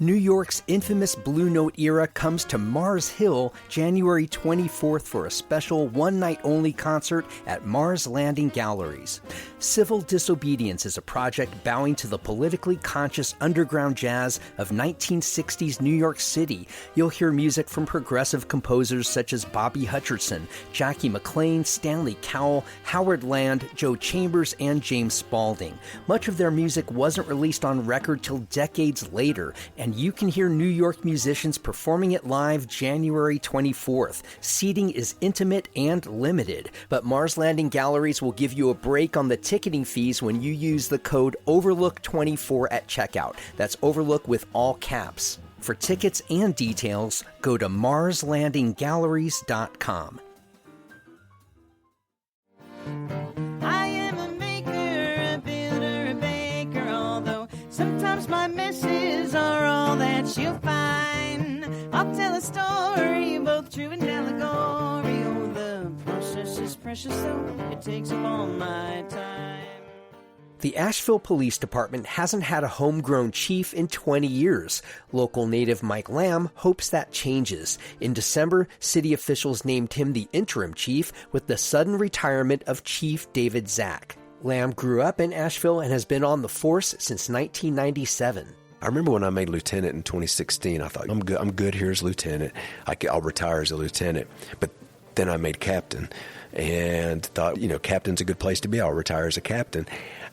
New York's infamous Blue Note era comes to Mars Hill January 24th for a special one-night-only concert at Mars Landing Galleries. Civil Disobedience is a project bowing to the politically conscious underground jazz of 1960s New York City. You'll hear music from progressive composers such as Bobby Hutcherson, Jackie McLean, Stanley Cowell, Howard Land, Joe Chambers, and James Spaulding. Much of their music wasn't released on record till decades later, and you can hear New York musicians performing it live January 24th. Seating is intimate and limited, but Mars Landing Galleries will give you a break on the ticketing fees when you use the code OVERLOOK24 at checkout. That's OVERLOOK with all caps. For tickets and details, go to marslandinggalleries.com. I am a maker, a builder, a baker, although sometimes my messes are all that you'll find. I'll tell a story, both true and allegory. Oh, the process is precious, so it takes up all my time. The Asheville Police Department hasn't had a homegrown chief in 20 years. Local native Mike Lamb hopes that changes. In December, city officials named him the interim chief with the sudden retirement of Chief David Zack. Lamb grew up in Asheville and has been on the force since 1997. I remember when I made lieutenant in 2016, I thought, I'm good here as lieutenant. I'll retire as a lieutenant. But then I made captain and thought, captain's a good place to be. I'll retire as a captain.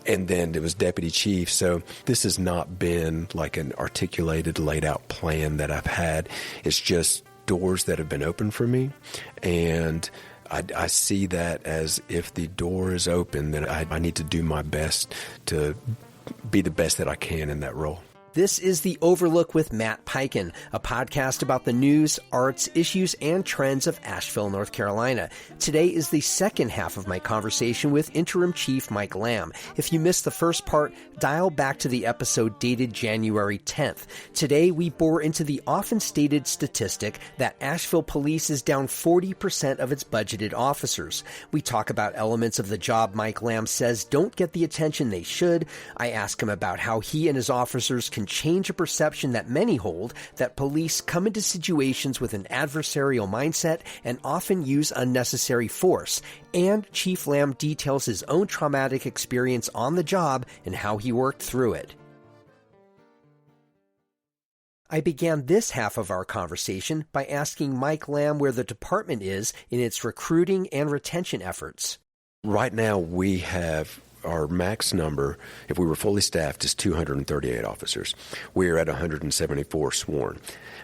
And then it was deputy chief. So this has not been like an articulated, laid out plan that I've had. It's just doors that have been open for me. And I see that as if the door is open, then I need to do my best to be the best that I can in that role. This is The Overlook with Matt Peiken, a podcast about the news, arts, issues, and trends of Asheville, North Carolina. Today is the second half of my conversation with Interim Chief Mike Lamb. If you missed the first part, dial back to the episode dated January 10th. Today, we bore into the often stated statistic that Asheville Police is down 40% of its budgeted officers. We talk about elements of the job Mike Lamb says don't get the attention they should. I ask him about how he and his officers can change a perception that many hold that police come into situations with an adversarial mindset and often use unnecessary force. And Chief Lamb details his own traumatic experience on the job and how he worked through it. I began this half of our conversation by asking Mike Lamb where the department is in its recruiting and retention efforts. Right now we have our max number, if we were fully staffed, is 238 officers. We're at 174 sworn.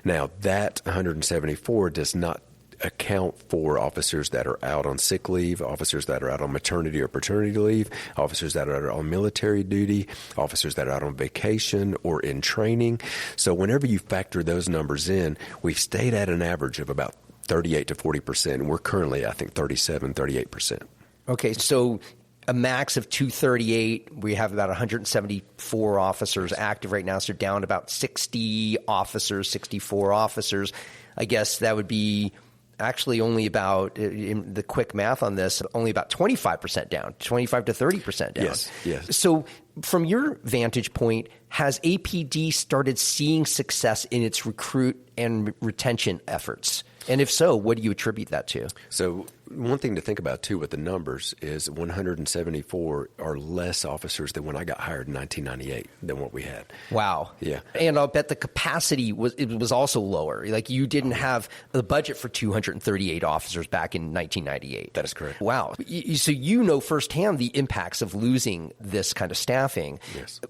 Now, that 174 does not account for officers that are out on sick leave, officers that are out on maternity or paternity leave, officers that are on military duty, officers that are out on vacation or in training. So whenever you factor those numbers in, we've stayed at an average of about 38 to 40%. And we're currently, I think, 38%. Okay, so a max of 238. We have about 174 officers active right now, so down about 60 officers, 64 officers. I guess that would be actually only about, in the quick math on this, only about 25% down, 25 to 30% down. Yes. So from your vantage point, has APD started seeing success in its recruit and retention efforts? And if so, what do you attribute that to? So one thing to think about, too, with the numbers is 174 are less officers than when I got hired in 1998 than what we had. Wow. Yeah. And I'll bet the capacity was also lower. Like you didn't have the budget for 238 officers back in 1998. That is correct. Wow. So you know firsthand the impacts of losing this kind of staffing. Yes.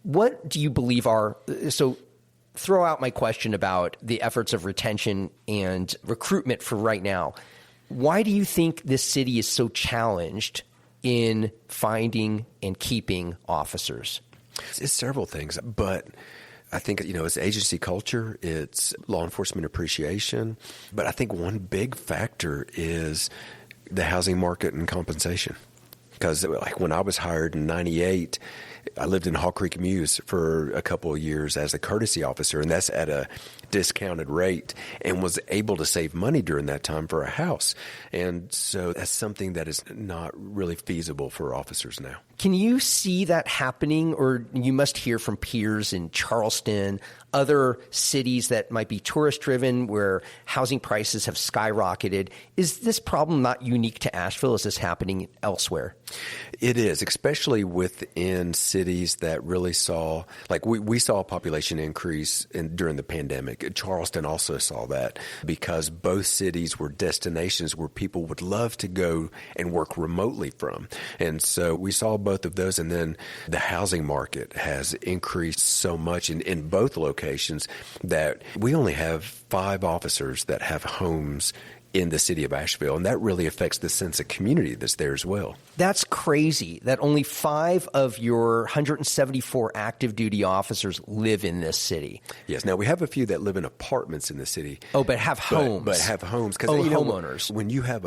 What do you believe are – so throw out my question about the efforts of retention and recruitment for right now. Why do you think this city is so challenged in finding and keeping officers? It's several things, but I think, it's agency culture, it's law enforcement appreciation, but I think one big factor is the housing market and compensation. Because like when I was hired in 98, I lived in Hall Creek Mews for a couple of years as a courtesy officer, and that's at a discounted rate, and was able to save money during that time for a house. And so that's something that is not really feasible for officers now. Can you see that happening, or you must hear from peers in Charleston, other cities that might be tourist-driven where housing prices have skyrocketed. Is this problem not unique to Asheville? Is this happening elsewhere? It is, especially within cities that really saw, like we saw a population increase during the pandemic. Charleston also saw that because both cities were destinations where people would love to go and work remotely from. And so we saw both of those. And then the housing market has increased so much in both locations that we only have 5 officers that have homes in the city of Asheville, and that really affects the sense of community that's there as well. That's crazy that only 5 of your 174 active duty officers live in this city. Yes. Now, we have a few that live in apartments in the city. Oh, but have homes. But have homes. Homeowners. When you have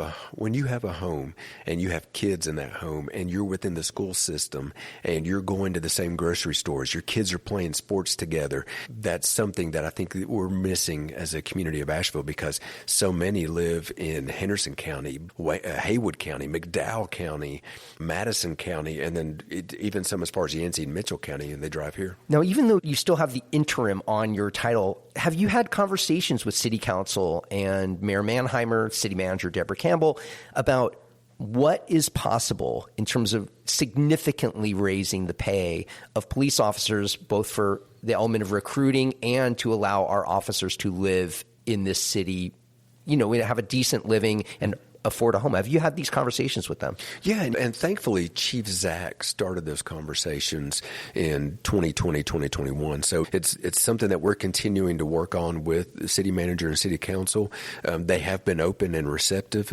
a home and you have kids in that home and you're within the school system and you're going to the same grocery stores, your kids are playing sports together, that's something that I think that we're missing as a community of Asheville because so many live in Henderson County, Haywood County, McDowell County, Madison County, and then even some as far as Yancey and Mitchell County, and they drive here. Now, even though you still have the interim on your title, have you had conversations with City Council and Mayor Mannheimer, City Manager Deborah Campbell, about what is possible in terms of significantly raising the pay of police officers, both for the element of recruiting and to allow our officers to live in this city, have a decent living and afford a home? Have you had these conversations with them? Yeah, and thankfully, Chief Zack started those conversations in 2020, 2021. So it's something that we're continuing to work on with the city manager and city council. They have been open and receptive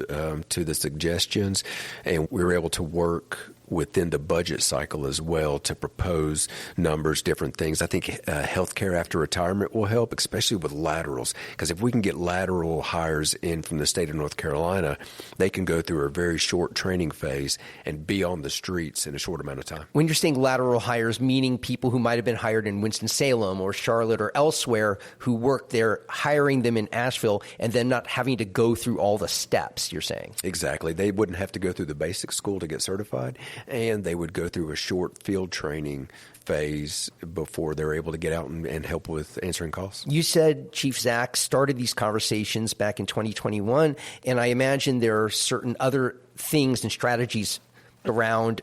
to the suggestions, and we were able to work within the budget cycle as well to propose numbers, different things. I think healthcare after retirement will help, especially with laterals, because if we can get lateral hires in from the state of North Carolina, they can go through a very short training phase and be on the streets in a short amount of time. When you're saying lateral hires, meaning people who might have been hired in Winston-Salem or Charlotte or elsewhere who work there, hiring them in Asheville and then not having to go through all the steps, you're saying? Exactly. They wouldn't have to go through the basic school to get certified, and they would go through a short field training phase before they're able to get out and help with answering calls. You said Chief Zack started these conversations back in 2021, and I imagine there are certain other things and strategies around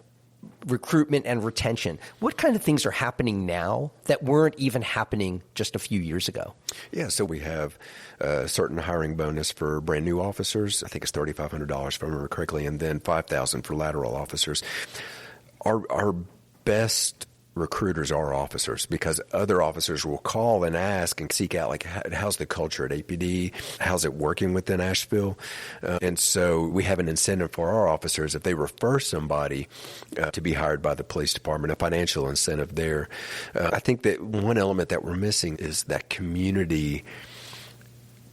recruitment and retention. What kind of things are happening now that weren't even happening just a few years ago? Yeah, so we have a certain hiring bonus for brand new officers. I think it's $3,500 if I remember correctly, and then $5,000 for lateral officers. Our best recruiters are officers because other officers will call and ask and seek out, like, how's the culture at APD? How's it working within Asheville? And so we have an incentive for our officers if they refer somebody to be hired by the police department, a financial incentive there. I think that one element that we're missing is that community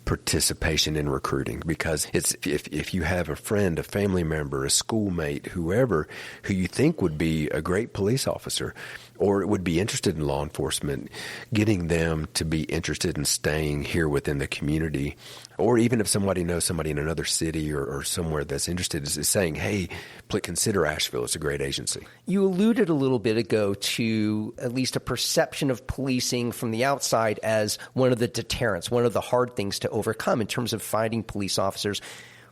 participation in recruiting, because it's if you have a friend, a family member, a schoolmate, whoever who you think would be a great police officer or would be interested in law enforcement, getting them to be interested in staying here within the community, or even if somebody knows somebody in another city or somewhere that's interested, is saying, hey, consider Asheville. It's a great agency. You alluded a little bit ago to at least a perception of policing from the outside as one of the deterrents, one of the hard things to overcome in terms of finding police officers.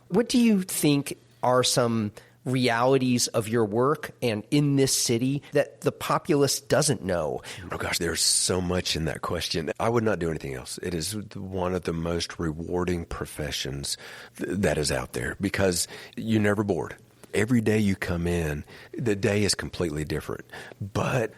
What do you think are some realities of your work and in this city that the populace doesn't know? Oh gosh, there's so much in that question. I would not do anything else. It is one of the most rewarding professions that is out there because you're never bored. Every day you come in, the day is completely different. But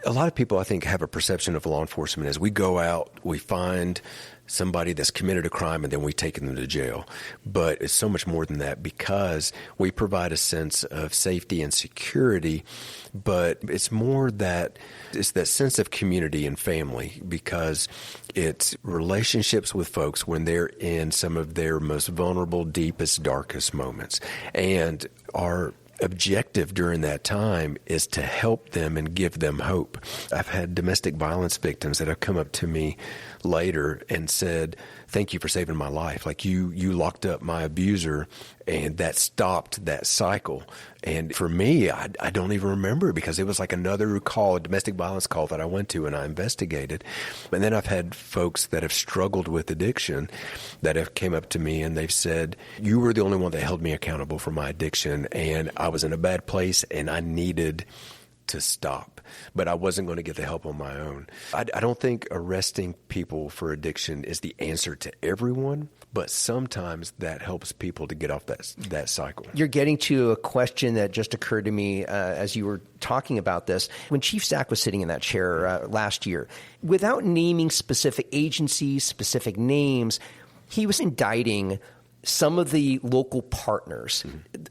a lot of people, I think, have a perception of law enforcement as we go out, we find somebody that's committed a crime, and then we take them to jail. But it's so much more than that because we provide a sense of safety and security, but it's more that it's that sense of community and family because it's relationships with folks when they're in some of their most vulnerable, deepest, darkest moments. And our objective during that time is to help them and give them hope. I've had domestic violence victims that have come up to me later and said, "Thank you for saving my life. Like you locked up my abuser, and that stopped that cycle." And for me, I don't even remember, because it was like another call, a domestic violence call that I went to and I investigated. And then I've had folks that have struggled with addiction that have came up to me and they've said, "You were the only one that held me accountable for my addiction, and I was in a bad place and I needed to stop, but I wasn't going to get the help on my own." I don't think arresting people for addiction is the answer to everyone, but sometimes that helps people to get off that cycle. You're getting to a question that just occurred to me as you were talking about this. When Chief Zack was sitting in that chair last year, without naming specific agencies, specific names, he was indicting some of the local partners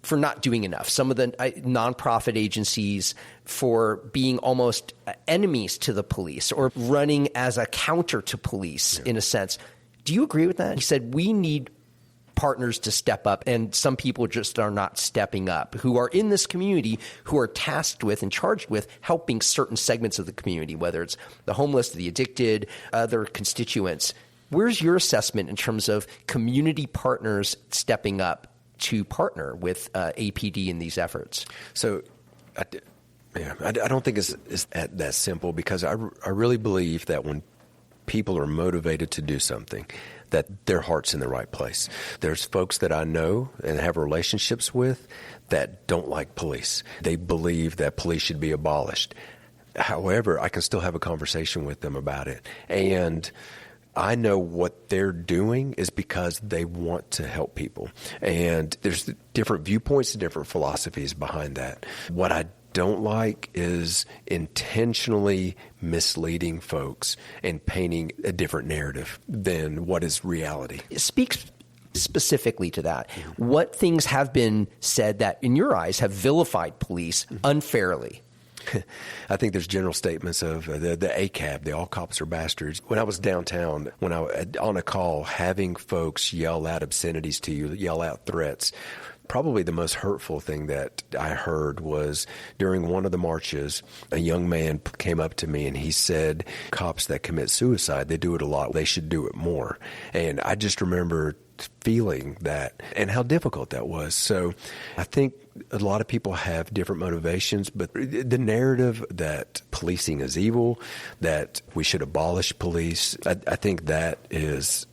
for not doing enough, some of the nonprofit agencies for being almost enemies to the police or running as a counter to police in a sense. Do you agree with that? He said, we need partners to step up, and some people just are not stepping up, who are in this community, who are tasked with and charged with helping certain segments of the community, whether it's the homeless, the addicted, other constituents. Where's your assessment in terms of community partners stepping up to partner with APD in these efforts? So, I don't think it's that simple, because I really believe that when people are motivated to do something, that their heart's in the right place. There's folks that I know and have relationships with that don't like police. They believe that police should be abolished. However, I can still have a conversation with them about it. And I know what they're doing is because they want to help people. And there's different viewpoints and different philosophies behind that. What I don't like is intentionally misleading folks and painting a different narrative than what is reality. Speak specifically to that. What things have been said that, in your eyes, have vilified police unfairly? I think there's general statements of the ACAB, the all cops are bastards. When I was downtown, when I was on a call, having folks yell out obscenities to you, yell out threats. Probably the most hurtful thing that I heard was during one of the marches, a young man came up to me and he said, "Cops that commit suicide, they do it a lot. They should do it more." And I just remember feeling that and how difficult that was. So I think a lot of people have different motivations, but the narrative that policing is evil, that we should abolish police, I think that is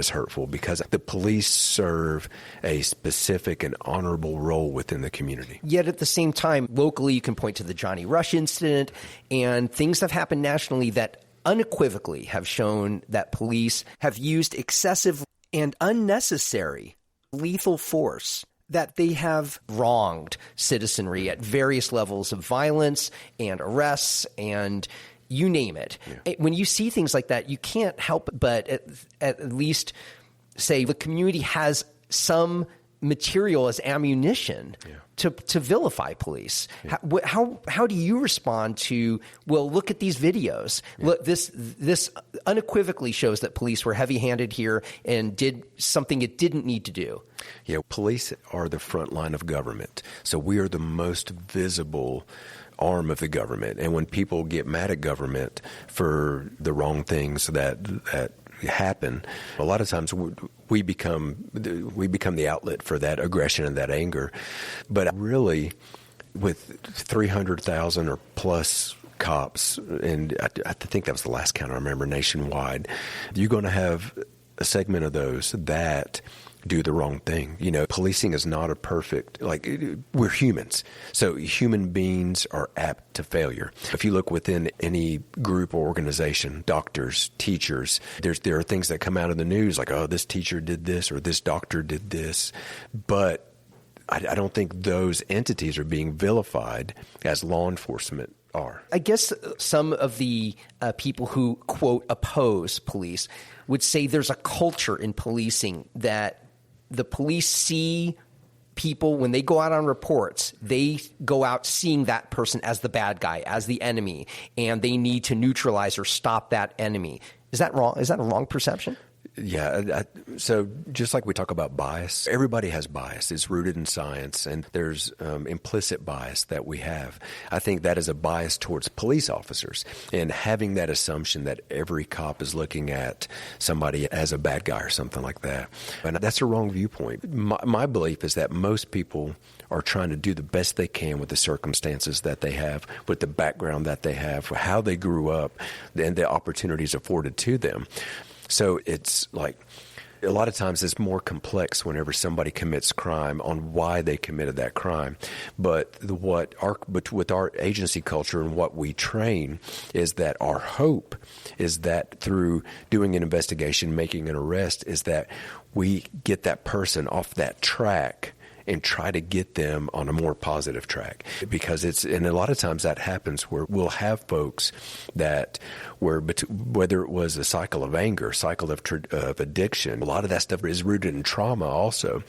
hurtful, because the police serve a specific and honorable role within the community. Yet at the same time, locally, you can point to the Johnny Rush incident, and things have happened nationally that unequivocally have shown that police have used excessive and unnecessary lethal force, that they have wronged citizenry at various levels of violence and arrests and you name it. Yeah. When you see things like that, you can't help but at least say the community has some material as ammunition to vilify police. Yeah. How do you respond to, well, look at these videos. Yeah. Look, this unequivocally shows that police were heavy-handed here and did something it didn't need to do. Yeah, police are the front line of government. So we are the most visible arm of the government. And when people get mad at government for the wrong things that happen, a lot of times we become the outlet for that aggression and that anger. But really, with 300,000 or plus cops, and I think that was the last count I remember nationwide, you're going to have a segment of those that do the wrong thing. You know, policing is not a perfect, we're humans. So human beings are apt to failure. If you look within any group or organization, doctors, teachers, there are things that come out of the news like, oh, this teacher did this or this doctor did this. But I don't think those entities are being vilified as law enforcement are. I guess some of the people who, quote, oppose police would say there's a culture in policing that the police see people, when they go out on reports, they go out seeing that person as the bad guy, as the enemy, and they need to neutralize or stop that enemy. Is that wrong? Is that a wrong perception? Yeah. So just like we talk about bias, everybody has bias. It's rooted in science, and there's implicit bias that we have. I think that is a bias towards police officers, and having that assumption that every cop is looking at somebody as a bad guy or something like that. And that's a wrong viewpoint. My belief is that most people are trying to do the best they can with the circumstances that they have, with the background that they have, how they grew up, and the opportunities afforded to them. So it's like a lot of times it's more complex whenever somebody commits crime on why they committed that crime. But with our agency culture and what we train is that our hope is that through doing an investigation, making an arrest, is that we get that person off that track and try to get them on a more positive track. Because and a lot of times that happens where we'll have folks that whether it was a cycle of anger, cycle of addiction, a lot of that stuff is rooted in trauma also,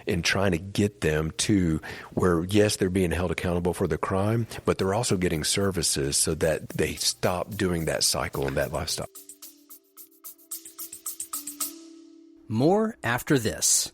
in trying to get them to where, yes, they're being held accountable for the crime, but they're also getting services so that they stop doing that cycle and that lifestyle. More after this.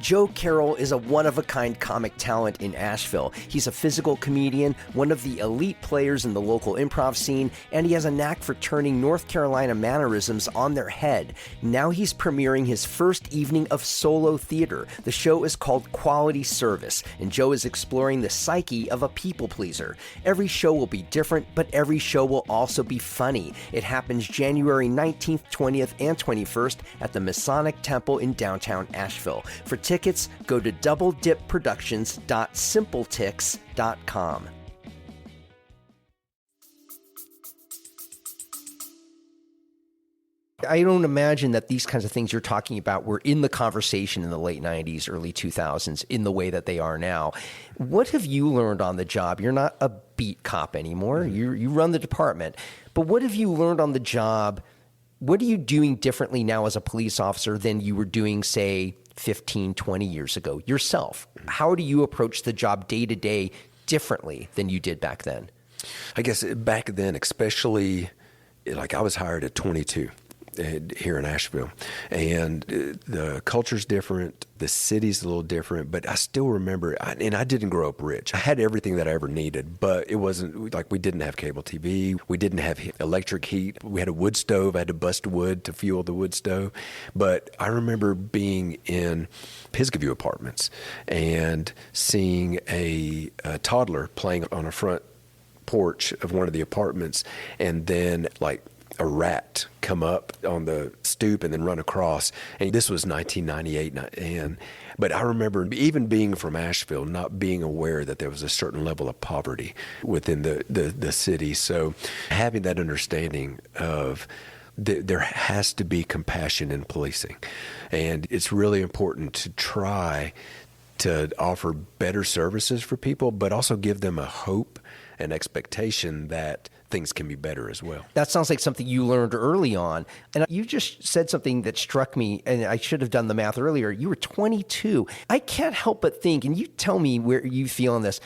Joe Carroll is a one-of-a-kind comic talent in Asheville. He's a physical comedian, one of the elite players in the local improv scene, and he has a knack for turning North Carolina mannerisms on their head. Now he's premiering his first evening of solo theater. The show is called Quality Service, and Joe is exploring the psyche of a people pleaser. Every show will be different, but every show will also be funny. It happens January 19th, 20th, and 21st at the Masonic Temple in downtown Asheville. For tickets, go to doubledipproductions.simpletix.com. I don't imagine that these kinds of things you're talking about were in the conversation in the late 90s, early 2000s in the way that they are now. What have you learned on the job? You're not a beat cop anymore. You run the department. But what have you learned on the job? What are you doing differently now as a police officer than you were doing, say, 15, 20 years ago yourself? How do you approach the job day to day differently than you did back then? I guess back then, especially, like I was hired at 22 here in Asheville, and the culture's different, the city's a little different, but I still remember, and I didn't grow up rich. I had everything that I ever needed, but it wasn't like we didn't have cable TV, we didn't have electric heat, we had a wood stove, I had to bust wood to fuel the wood stove. But I remember being in Pisgah apartments and seeing a toddler playing on a front porch of one of the apartments, and then like a rat come up on the stoop and then run across. And this was 1998. But I remember even being from Asheville, not being aware that there was a certain level of poverty within the city. So having that understanding of there has to be compassion in policing. And it's really important to try to offer better services for people, but also give them a hope and expectation that things can be better as well. That sounds like something you learned early on. And you just said something that struck me, and I should have done the math earlier. You were 22. I can't help but think, and you tell me where you feel on this,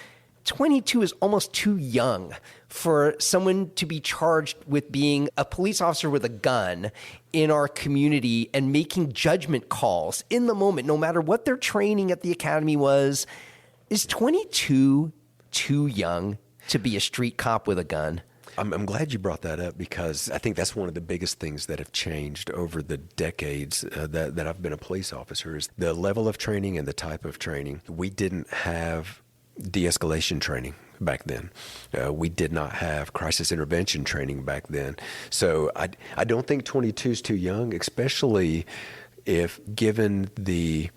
22 is almost too young for someone to be charged with being a police officer with a gun in our community and making judgment calls in the moment, no matter what their training at the academy was. Is 22 too young to be a street cop with a gun? I'm glad you brought that up, because I think that's one of the biggest things that have changed over the decades that I've been a police officer is the level of training and the type of training. We didn't have de-escalation training back then. We did not have crisis intervention training back then. So I don't think 22 is too young, especially if given the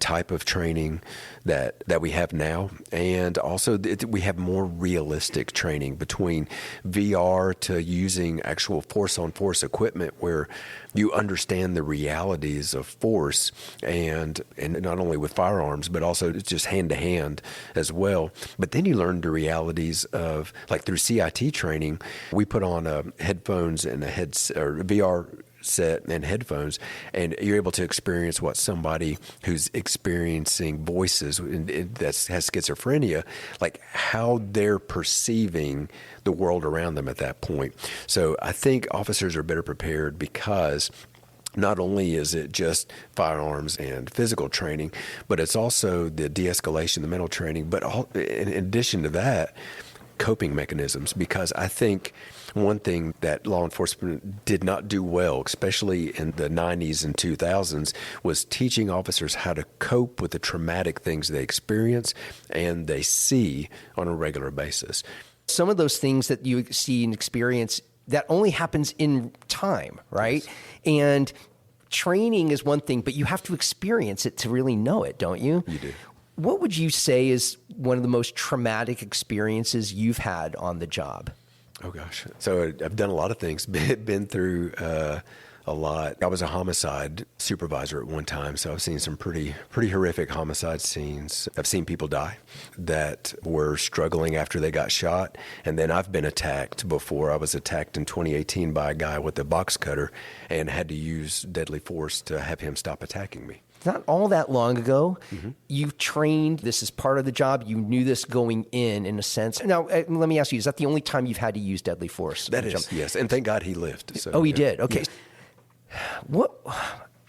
type of training that we have now, and also we have more realistic training between VR to using actual force-on-force equipment where you understand the realities of force, and not only with firearms, but also just hand-to-hand as well. But then you learn the realities of, like through CIT training, we put on headphones and a VR set and headphones, and you're able to experience what somebody who's experiencing voices that has schizophrenia, like how they're perceiving the world around them at that point. So I think officers are better prepared because not only is it just firearms and physical training, but it's also the de-escalation, the mental training, but in addition to that, coping mechanisms. Because I think one thing that law enforcement did not do well, especially in the 90s and 2000s, was teaching officers how to cope with the traumatic things they experience and they see on a regular basis. Some of those things that you see and experience, that only happens in time, right? Yes. And training is one thing, but you have to experience it to really know it, don't you? You do. What would you say is one of the most traumatic experiences you've had on the job? Oh, gosh. So I've done a lot of things, been through a lot. I was a homicide supervisor at one time, so I've seen some pretty horrific homicide scenes. I've seen people die that were struggling after they got shot, and then I've been attacked before. I was attacked in 2018 by a guy with a box cutter and had to use deadly force to have him stop attacking me. Not all that long ago, you trained, this is part of the job, you knew this going in a sense. Now, let me ask you, is that the only time you've had to use deadly force? That is, yes, and thank God he lived. So, oh, he did? Okay. Yes.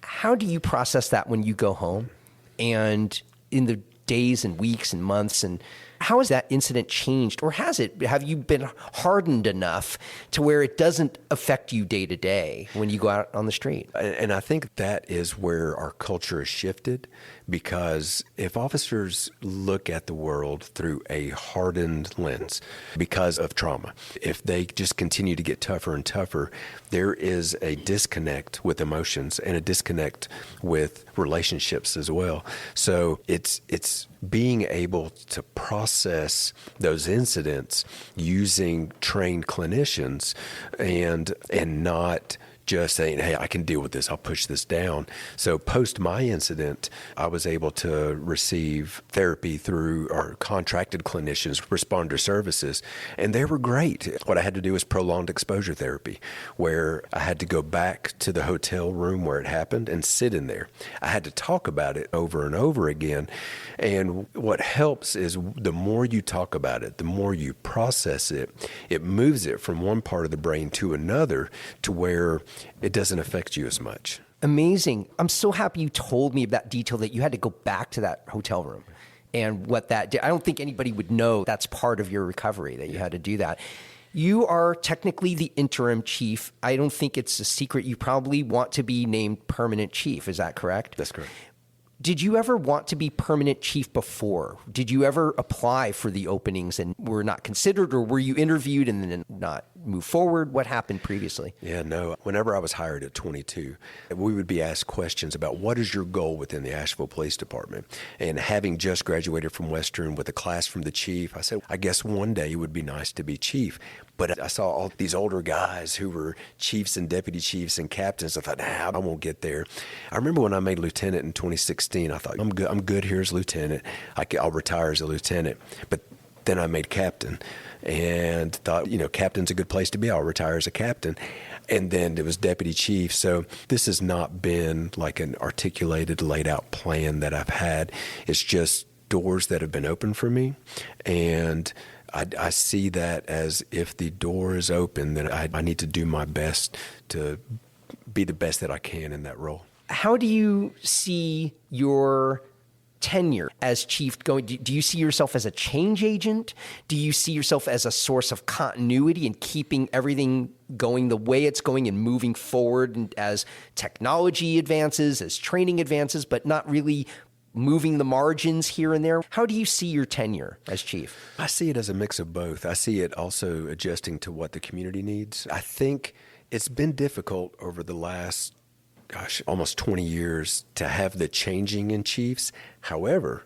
How do you process that when you go home and in the days and weeks and months, and how has that incident changed, or have you been hardened enough to where it doesn't affect you day to day when you go out on the street? And I think that is where our culture has shifted, because if officers look at the world through a hardened lens because of trauma, if they just continue to get tougher and tougher, there is a disconnect with emotions and a disconnect with relationships as well. So it's being able to process those incidents using trained clinicians and not just saying, hey, I can deal with this, I'll push this down. So post my incident, I was able to receive therapy through our contracted clinicians, responder services, and they were great. What I had to do was prolonged exposure therapy, where I had to go back to the hotel room where it happened and sit in there. I had to talk about it over and over again. And what helps is the more you talk about it, the more you process it, it moves it from one part of the brain to another to where it doesn't affect you as much. Amazing. I'm so happy you told me that detail, that you had to go back to that hotel room and what that did. I don't think anybody would know that's part of your recovery, that you had to do that. You are technically the interim chief. I don't think it's a secret. You probably want to be named permanent chief. Is that correct? That's correct. Did you ever want to be permanent chief before? Did you ever apply for the openings and were not considered, or were you interviewed and then not move forward? What happened previously? Yeah, no. Whenever I was hired at 22, we would be asked questions about what is your goal within the Asheville Police Department. And having just graduated from Western with a class from the chief, I said, I guess one day it would be nice to be chief. But I saw all these older guys who were chiefs and deputy chiefs and captains. I thought, I won't get there. I remember when I made lieutenant in 2016, I thought, I'm good here as lieutenant. I'll retire as a lieutenant. But then I made captain and thought, captain's a good place to be. I'll retire as a captain. And then it was deputy chief. So this has not been like an articulated, laid out plan that I've had. It's just doors that have been open for me. And I see that as, if the door is open, then I need to do my best to be the best that I can in that role. How do you see your tenure as chief going? Do you see yourself as a change agent? Do you see yourself as a source of continuity and keeping everything going the way it's going and moving forward, and as technology advances, as training advances, but not really moving the margins here and there? How do you see your tenure as chief? I see it as a mix of both. I see it also adjusting to what the community needs. I think it's been difficult over the last, almost 20 years to have the changing in chiefs. However,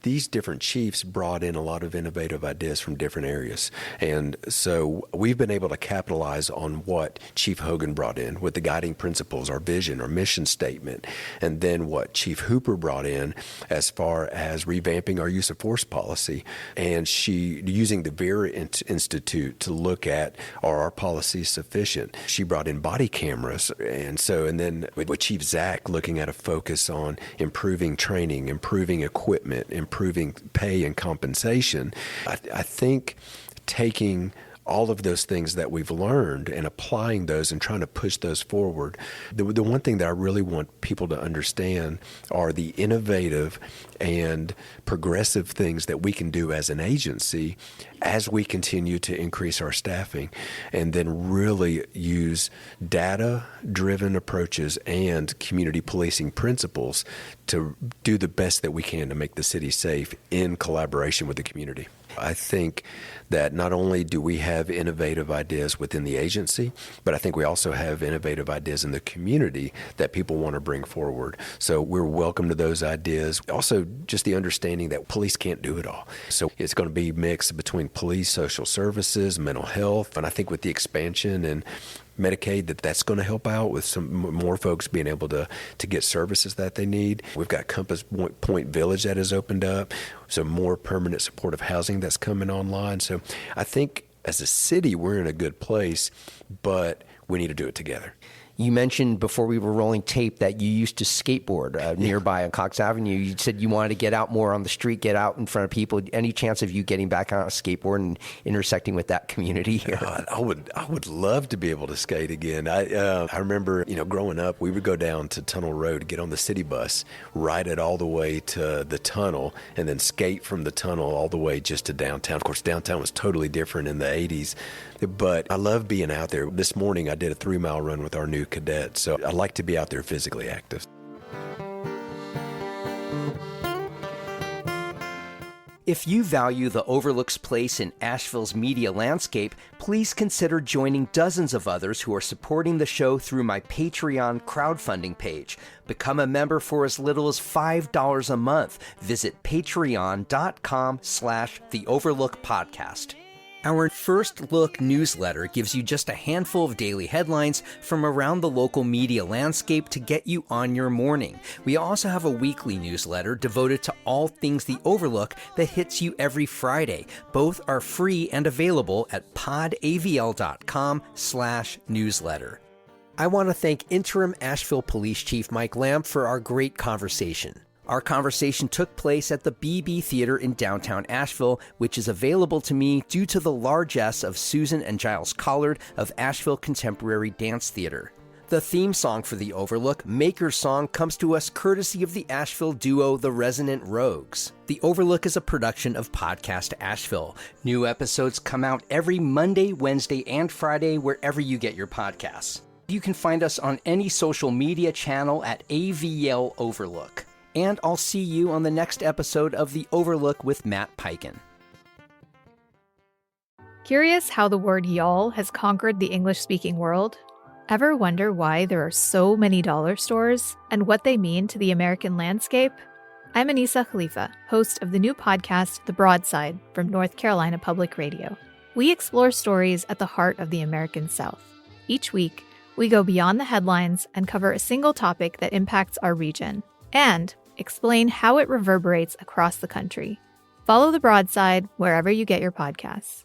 these different chiefs brought in a lot of innovative ideas from different areas. And so we've been able to capitalize on what Chief Hogan brought in with the guiding principles, our vision, our mission statement, and then what Chief Hooper brought in as far as revamping our use of force policy. And she, using the Vera Institute to look at, are our policies sufficient? She brought in body cameras. And then with Chief Zack looking at a focus on improving training, improving equipment, improving pay and compensation. I think taking all of those things that we've learned and applying those and trying to push those forward. The one thing that I really want people to understand are the innovative and progressive things that we can do as an agency as we continue to increase our staffing, and then really use data-driven approaches and community policing principles to do the best that we can to make the city safe in collaboration with the community. I think that not only do we have innovative ideas within the agency, but I think we also have innovative ideas in the community that people want to bring forward. So we're welcome to those ideas. Also, just the understanding that police can't do it all. So it's going to be mixed between police, social services, mental health, and I think with the expansion and Medicaid, that's going to help out with some more folks being able to get services that they need. We've got Compass Point Village that has opened up, so more permanent supportive housing that's coming online. So I think as a city, we're in a good place, but we need to do it together. You mentioned before we were rolling tape that you used to skateboard nearby on Cox Avenue. You said you wanted to get out more on the street, get out in front of people. Any chance of you getting back on a skateboard and intersecting with that community here? I would love to be able to skate again. I remember, growing up, we would go down to Tunnel Road, get on the city bus, ride it all the way to the tunnel, and then skate from the tunnel all the way just to downtown. Of course, downtown was totally different in the 80s, but I love being out there. This morning, I did a 3-mile run with our new cadet, so I like to be out there physically active. If you value the Overlook's place in Asheville's media landscape, please consider joining dozens of others who are supporting the show through my Patreon crowdfunding page. Become a member for as little as $5 a month. Visit patreon.com/The Overlook Podcast. Our First Look newsletter gives you just a handful of daily headlines from around the local media landscape to get you on your morning. We also have a weekly newsletter devoted to all things The Overlook that hits you every Friday. Both are free and available at podavl.com/newsletter. I want to thank Interim Asheville Police Chief Mike Lamb for our great conversation. Our conversation took place at the BB Theater in downtown Asheville, which is available to me due to the largesse of Susan and Giles Collard of Asheville Contemporary Dance Theater. The theme song for The Overlook, Maker's Song, comes to us courtesy of the Asheville duo The Resonant Rogues. The Overlook is a production of Podcast Asheville. New episodes come out every Monday, Wednesday, and Friday wherever you get your podcasts. You can find us on any social media channel at AVL Overlook. And I'll see you on the next episode of The Overlook with Matt Piken. Curious how the word y'all has conquered the English-speaking world? Ever wonder why there are so many dollar stores and what they mean to the American landscape? I'm Anissa Khalifa, host of the new podcast, The Broadside, from North Carolina Public Radio. We explore stories at the heart of the American South. Each week, we go beyond the headlines and cover a single topic that impacts our region, and explain how it reverberates across the country. Follow The Broadside wherever you get your podcasts.